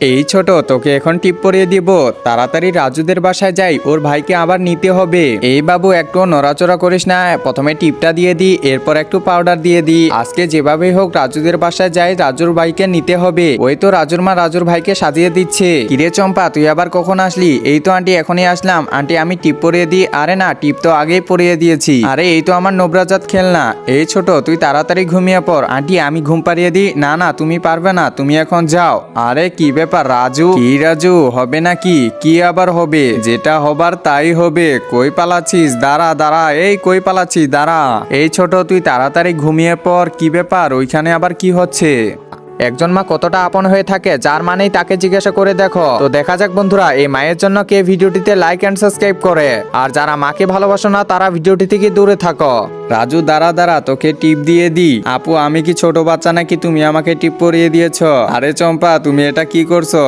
এই ছোট, তোকে এখন টিপ পরিয়ে দিব। তাড়াতাড়ি রাজুদের বাসায় যাই, ওর ভাইকে আবার নিতে হবে। এই বাবু, একটু নড়াচড়া করিস না, প্রথমে টিপটা দিয়ে দি, এরপর একটু পাউডার দিয়ে দি। আজকে যেভাবেই হোক রাজুদের বাসায় যাই, রাজুর ভাইকে নিতে হবে। ওই তো রাজুর মা রাজুর ভাইকে সাজিয়ে দিচ্ছে। কিরে চম্পা, তুই আবার কখন আসলি? এই তো আন্টি, এখনই আসলাম। আন্টি, আমি টিপ পরিয়ে দিই। আরে না, টিপ তো আগেই পরিয়ে দিয়েছি। আরে এই তো আমার নোবরাজাত খেলনা। এই ছোট, তুই তাড়াতাড়ি ঘুমিয়ে পড়। আন্টি, আমি ঘুম পাড়িয়ে দিই। না না, তুমি পারবে না, তুমি এখন যাও। আরে কি ব্যাপার রাজু? কি রাজু, হবে নাকি? কি আবার হবে? যেটা হবার তাই হবে। কই পালাচ্ছিস? দাঁড়া দাঁড়া, এই কই পালাচ্ছিস? দাঁড়া। এই ছোট, তুই তাড়াতাড়ি ঘুমিয়ে পড়। কি ব্যাপার, ওইখানে আবার কি হচ্ছে? একজন মা কতটা আপন হয়ে থাকে, যার মানেই তাকে জিজ্ঞাসা করে দেখো। তো দেখা যাক বন্ধুরা, এই মায়ের জন্য কে ভিডিওটিতে লাইক এন্ড সাবস্ক্রাইব করে। আর যারা মাকে ভালোবাসো না, তারা ভিডিওটি থেকে দূরে থাকো। রাজু দাঁড়া দাঁড়া, তোকে টিপ দিয়ে দি। আপু, আমি কি ছোট বাচ্চা নাকি তুমি আমাকে টিপ পরিয়ে দিয়েছো? আরে চম্পা, তুমি এটা কি করছো?